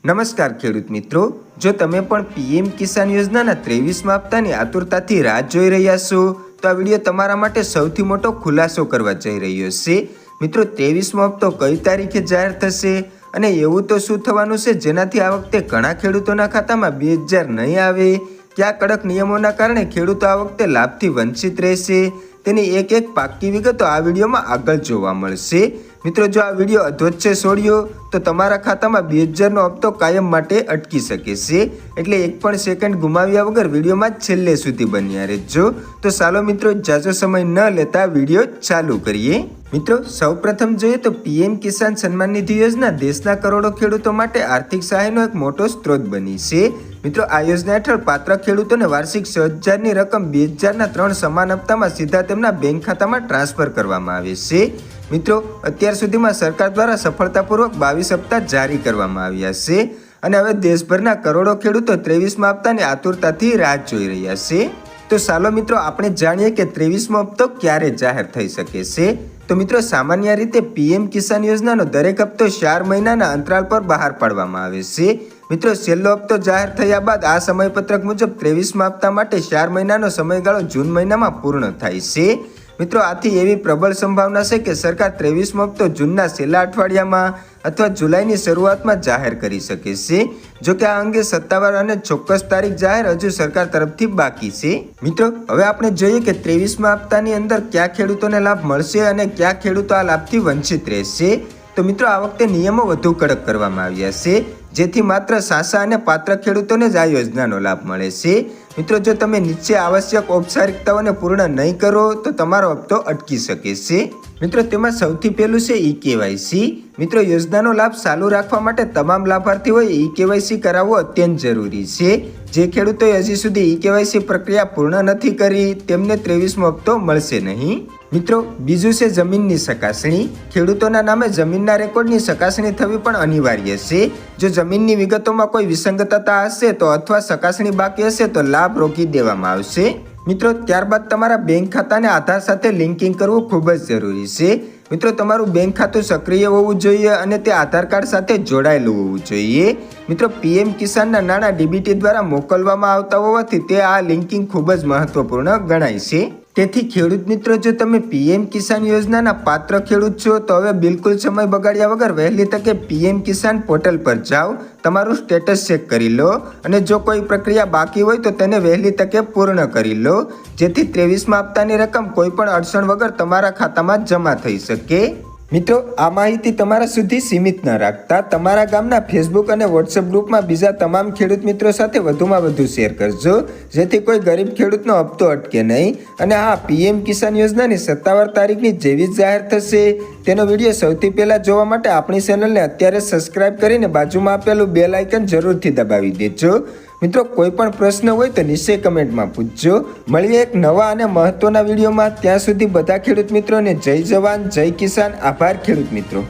નમસ્કાર ખેડૂત મિત્રો, જો તમે પણ પીએમ કિસાન યોજનાના 23મા હપ્તાની આતુરતાથી રાહ જોઈ રહ્યા છો તો આ વિડીયો તમારા માટે સૌથી મોટો ખુલાસો કરવા જઈ રહ્યો છે. મિત્રો, 23મો હપ્તો કઈ તારીખે જાહેર થશે અને એવું તો શું થવાનું છે જેનાથી આ વખતે ઘણા ખેડૂતોના ખાતામાં 2000 નહીં આવે? કયા કડક નિયમોના કારણે ખેડૂતો આ વખતે લાભથી વંચિત રહેશે? તેની એક પાક્કી વિગતો આ વિડીયોમાં આગળ જોવા મળશે. મિત્રો, જો આ વિડીયો અધવચ્ચે છોડ્યો તો તમારા ખાતામાં 2000નો હપ્તો કાયમ માટે અટકી શકે છે. એટલે એક પણ સેકન્ડ ગુમાવ્યા વગર વિડીયોમાં છેલ્લે સુધી બન્યા રહેજો. તો ચાલો મિત્રો, જાજો સમય ન લેતા વિડીયો ચાલુ કરીએ. મિત્રો, સૌપ્રથમ જોઈએ તો પીએમ કિસાન સન્માન નિધિ યોજના દેશના કરોડો ખેડૂતો માટે આર્થિક સહાયનો એક મોટો સ્ત્રોત બની છે. મિત્રો, આ યોજના હેઠળ પાત્ર ખેડૂતોને વાર્ષિક 6000ની રકમ 2000ના 3 સમાન હપ્તામાં સીધા તેમના બેંક ખાતામાં ટ્રાન્સફર કરવામાં આવે છે. મિત્રો, અત્યાર સુધીમાં સરકાર દ્વારા સફળતાપૂર્વક 22 હપ્તા જારી કરવામાં આવ્યા છે અને હવે દેશભરના કરોડો ખેડૂતો 23મા હપ્તાની આતુરતાથી રાહ જોઈ રહ્યા છે. તો ચાલો મિત્રો, આપણે જાણીએ કે 23મો હપ્તો ક્યારે જાહેર થઈ શકે છે. તો મિત્રો, સામાન્ય રીતે પીએમ કિસાન યોજનાનો દરેક હપ્તો 4 મહિનાના અંતરાલ પર બહાર પાડવામાં આવે છે. મિત્રો, છેલ્લો હપ્તો જાહેર થયા બાદ આ સમયપત્રક મુજબ 23મા હપ્તા માટે 4 મહિનાનો સમયગાળો જૂન મહિનામાં પૂર્ણ થાય છે. મિત્રો, આથી એવી પ્રબળ સંભાવના છે કે સરકાર 23મો હપ્તો જૂનના છેલ્લા અઠવાડિયામાં અથવા જુલાઈની શરૂઆતમાં જાહેર કરી શકે છે. જોકે આ અંગે સત્તાવાર અને ચોક્કસ તારીખ જાહેર હજુ સરકાર તરફથી બાકી છે. મિત્રો, હવે આપણે જોઈએ કે 23મા હપ્તાની અંદર કયા ખેડૂતોને લાભ મળશે અને કયા ખેડૂતો આ લાભથી વંચિત રહેશે. તો મિત્રો, આ વખતે નિયમો વધુ કડક કરવામાં આવ્યા છે, જેથી માત્ર સાચા અને પાત્ર ખેડૂતોને જ આ યોજનાનો લાભ મળે છે. મિત્રો, જો તમે નીચે આવશ્યક ઔપચારિકતાઓને પૂર્ણ નહીં કરો તો તમારો હપ્તો અટકી શકે છે. મિત્રો, તેમાં સૌથી પહેલું છે ઈ-કેવાયસી. મિત્રો, યોજનાનો લાભ ચાલુ રાખવા માટે તમામ લાભાર્થીઓએ ઈ-કેવાયસી કરાવવું અત્યંત જરૂરી છે. જે ખેડૂતોએ હજી સુધી ઈ-કેવાયસી પ્રક્રિયા પૂર્ણ નથી કરી તેમને 23મો હપ્તો મળશે નહીં. મિત્રો, બીજું છે જમીનની ચકાસણી. ખેડૂતોના નામે જમીનના રેકોર્ડની ચકાસણી થવી પણ અનિવાર્ય છે. જો જમીનની વિગતોમાં કોઈ વિસંગતતા હશે તો અથવા ચકાસણી બાકી હશે તો લાભ રોકી દેવામાં આવશે. મિત્રો, ત્યારબાદ તમારા બેંક ખાતાને આધાર સાથે લિંકિંગ કરવું ખૂબ જ જરૂરી છે. મિત્રો, તમારું બેંક ખાતું સક્રિય હોવું જોઈએ અને તે આધાર કાર્ડ સાથે જોડાયેલું હોવું જોઈએ. મિત્રો, પીએમ કિસાનના નાણાં ડીબીટી દ્વારા મોકલવામાં આવતા હોવાથી તે આ લિંકિંગ ખૂબ જ મહત્વપૂર્ણ ગણાય છે. તેથી ખેડૂત મિત્રો, જો તમે પીએમ કિસાન યોજનાના પાત્ર ખેડૂત છો તો હવે બિલકુલ સમય બગાડ્યા વગર વહેલી તકે પીએમ કિસાન પોર્ટલ પર જાઓ, તમારું સ્ટેટસ ચેક કરી લો અને જો કોઈ પ્રક્રિયા બાકી હોય તો તેને વહેલી તકે પૂર્ણ કરી લો, જેથી 23મા હપ્તાની રકમ કોઈ પણ અડચણ વગર તમારા ખાતામાં જમા થઈ શકે. મિત્રો, આ માહિતી તમારા સુધી સીમિત ન રાખતા તમારા ગામના ફેસબુક અને વોટ્સએપ ગ્રુપમાં બીજા તમામ ખેડૂત મિત્રો સાથે વધુમાં વધુ શેર કરજો, જેથી કોઈ ગરીબ ખેડૂતનો હપ્તો અટકે નહીં. અને હા, પીએમ કિસાન યોજનાની સત્તાવાર તારીખની જેવી જ જાહેર થશે તેનો વિડીયો સૌથી પહેલાં જોવા માટે આપણી ચેનલને અત્યારે સબસ્ક્રાઇબ કરીને બાજુમાં આપેલું બેલ આઇકન જરૂરથી દબાવી દેજો. મિત્રો, કોઈ પણ પ્રશ્ન હોય તો નીચે કમેન્ટમાં પૂછજો. મળીએ એક નવા અને મહત્વના વિડીયોમાં. ત્યાં સુધી બધા ખેડૂત મિત્રોને જય જવાન જય કિસાન. આભાર ખેડૂત મિત્રો.